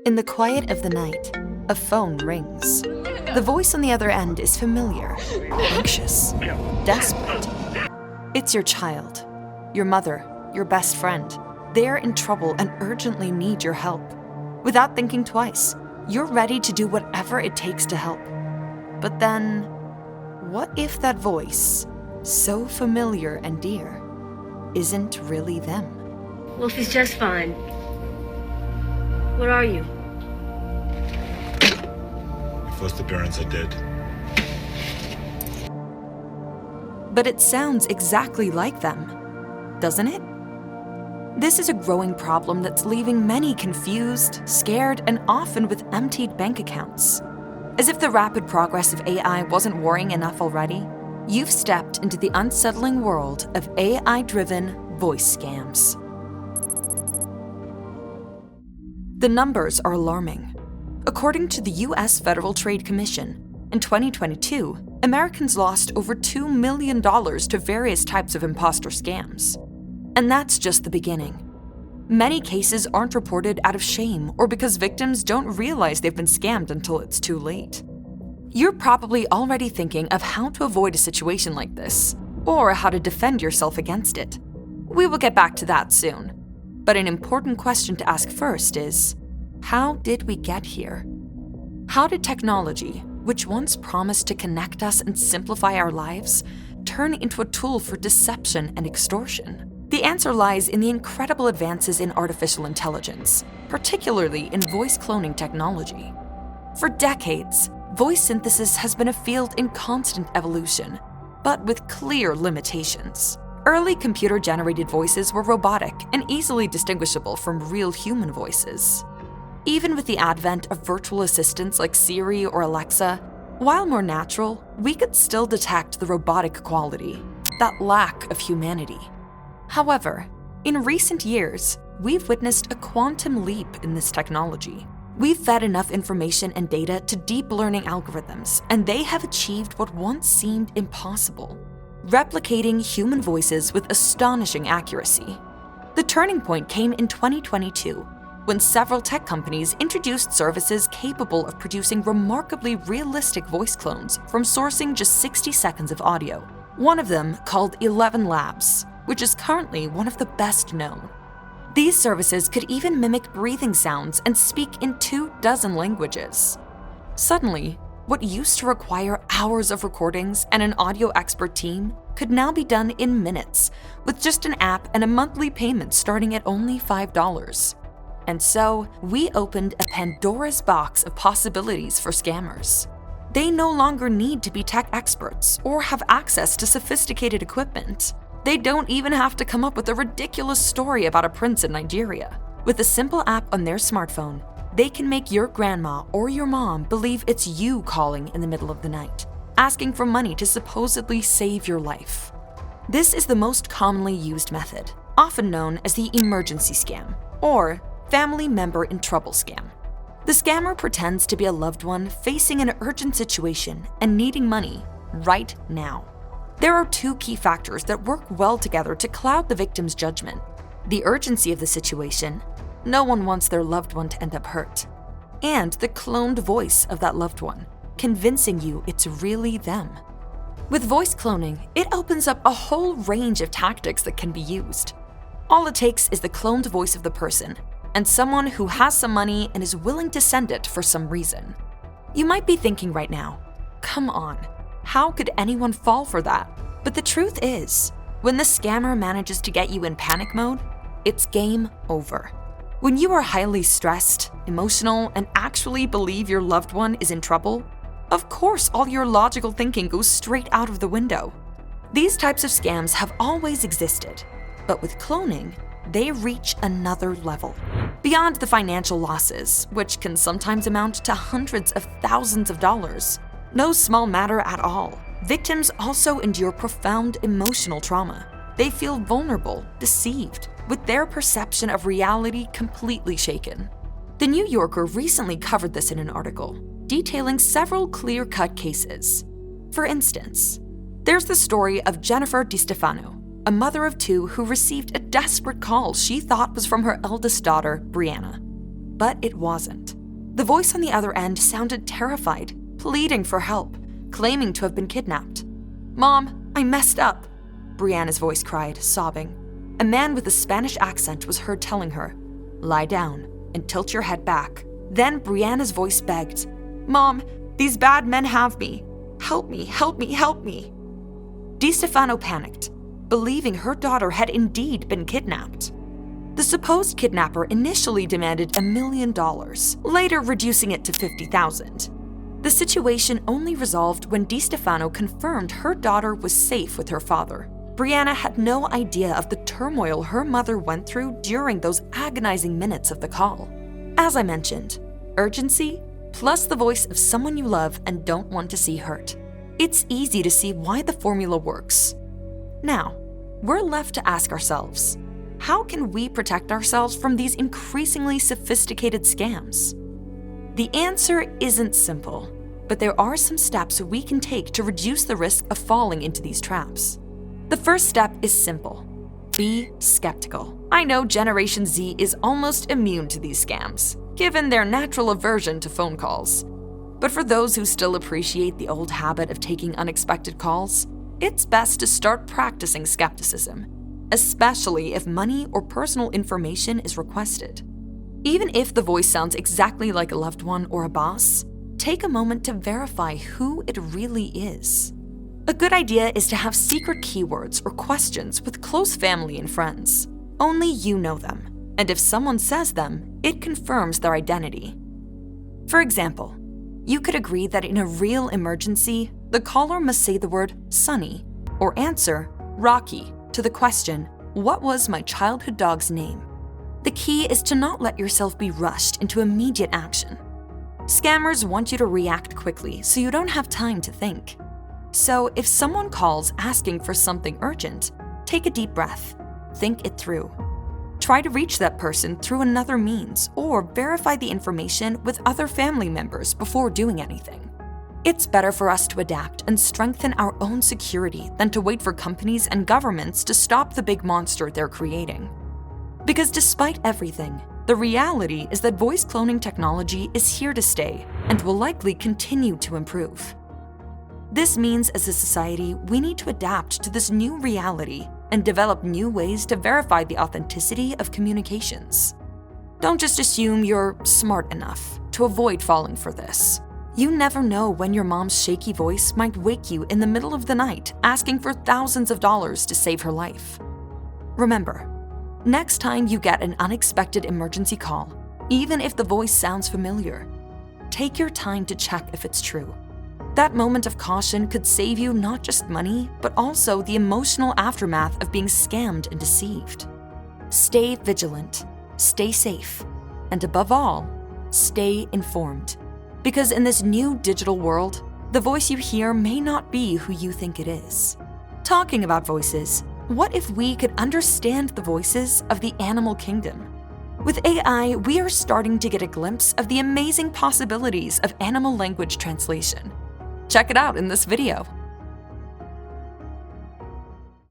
In the quiet of the night, a phone rings. The voice on the other end is familiar, anxious, desperate. It's your child, your mother, your best friend. They're in trouble and urgently need your help. Without thinking twice, you're ready to do whatever it takes to help. But then, what if that voice, so familiar and dear, isn't really them? Well, she's just fine. What are you? First appearance I did. But it sounds exactly like them, doesn't it? This is a growing problem that's leaving many confused, scared, and often with emptied bank accounts. As if the rapid progress of AI wasn't worrying enough already, you've stepped into the unsettling world of AI-driven voice scams. The numbers are alarming. According to the U.S. Federal Trade Commission, in 2022, Americans lost over $2 million to various types of imposter scams. And that's just the beginning. Many cases aren't reported out of shame or because victims don't realize they've been scammed until it's too late. You're probably already thinking of how to avoid a situation like this, or how to defend yourself against it. We will get back to that soon. But an important question to ask first is, how did we get here? How did technology, which once promised to connect us and simplify our lives, turn into a tool for deception and extortion? The answer lies in the incredible advances in artificial intelligence, particularly in voice cloning technology. For decades, voice synthesis has been a field in constant evolution, but with clear limitations. Early computer-generated voices were robotic and easily distinguishable from real human voices. Even with the advent of virtual assistants like Siri or Alexa, while more natural, we could still detect the robotic quality, that lack of humanity. However, in recent years, we've witnessed a quantum leap in this technology. We've fed enough information and data to deep learning algorithms, and they have achieved what once seemed impossible, replicating human voices with astonishing accuracy. The turning point came in 2022, when several tech companies introduced services capable of producing remarkably realistic voice clones from sourcing just 60 seconds of audio. One of them, called 11 Labs, which is currently one of the best known. These services could even mimic breathing sounds and speak in 24 languages. Suddenly, what used to require hours of recordings and an audio expert team could now be done in minutes, with just an app and a monthly payment starting at only $5. And so, we opened a Pandora's box of possibilities for scammers. They no longer need to be tech experts or have access to sophisticated equipment. They don't even have to come up with a ridiculous story about a prince in Nigeria. With a simple app on their smartphone, they can make your grandma or your mom believe it's you calling in the middle of the night, asking for money to supposedly save your life. This is the most commonly used method, often known as the emergency scam, or family member in trouble scam. The scammer pretends to be a loved one facing an urgent situation and needing money right now. There are two key factors that work well together to cloud the victim's judgment: the urgency of the situation — no one wants their loved one to end up hurt — and the cloned voice of that loved one, convincing you it's really them. With voice cloning, it opens up a whole range of tactics that can be used. All it takes is the cloned voice of the person, and someone who has some money and is willing to send it for some reason. You might be thinking right now, come on, how could anyone fall for that? But the truth is, when the scammer manages to get you in panic mode, it's game over. When you are highly stressed, emotional, and actually believe your loved one is in trouble, of course all your logical thinking goes straight out of the window. These types of scams have always existed, but with cloning, they reach another level. Beyond the financial losses, which can sometimes amount to hundreds of thousands of dollars, no small matter at all, victims also endure profound emotional trauma. They feel vulnerable, deceived, with their perception of reality completely shaken. The New Yorker recently covered this in an article, detailing several clear-cut cases. For instance, there's the story of Jennifer DiStefano, a mother of two who received a desperate call she thought was from her eldest daughter, Brianna. But it wasn't. The voice on the other end sounded terrified, pleading for help, claiming to have been kidnapped. "Mom, I messed up," Brianna's voice cried, sobbing. A man with a Spanish accent was heard telling her, "Lie down and tilt your head back." Then Brianna's voice begged, "Mom, these bad men have me. Help me, help me, help me." DiStefano panicked, believing her daughter had indeed been kidnapped. The supposed kidnapper initially demanded $1 million, later reducing it to $50,000. The situation only resolved when DiStefano confirmed her daughter was safe with her father. Brianna had no idea of the turmoil her mother went through during those agonizing minutes of the call. As I mentioned, urgency plus the voice of someone you love and don't want to see hurt. It's easy to see why the formula works. Now, we're left to ask ourselves, how can we protect ourselves from these increasingly sophisticated scams? The answer isn't simple, but there are some steps we can take to reduce the risk of falling into these traps. The first step is simple. Be skeptical. I know Generation Z is almost immune to these scams, given their natural aversion to phone calls. But for those who still appreciate the old habit of taking unexpected calls, it's best to start practicing skepticism, especially if money or personal information is requested. Even if the voice sounds exactly like a loved one or a boss, take a moment to verify who it really is. A good idea is to have secret keywords or questions with close family and friends. Only you know them, and if someone says them, it confirms their identity. For example, you could agree that in a real emergency, the caller must say the word Sunny or answer Rocky to the question, "What was my childhood dog's name?" The key is to not let yourself be rushed into immediate action. Scammers want you to react quickly so you don't have time to think. So if someone calls asking for something urgent, take a deep breath, think it through. Try to reach that person through another means or verify the information with other family members before doing anything. It's better for us to adapt and strengthen our own security than to wait for companies and governments to stop the big monster they're creating. Because despite everything, the reality is that voice cloning technology is here to stay and will likely continue to improve. This means as a society, we need to adapt to this new reality and develop new ways to verify the authenticity of communications. Don't just assume you're smart enough to avoid falling for this. You never know when your mom's shaky voice might wake you in the middle of the night asking for thousands of dollars to save her life. Remember, next time you get an unexpected emergency call, even if the voice sounds familiar, take your time to check if it's true. That moment of caution could save you not just money, but also the emotional aftermath of being scammed and deceived. Stay vigilant, stay safe, and above all, stay informed. Because in this new digital world, the voice you hear may not be who you think it is. Talking about voices, what if we could understand the voices of the animal kingdom? With AI, we are starting to get a glimpse of the amazing possibilities of animal language translation. Check it out in this video.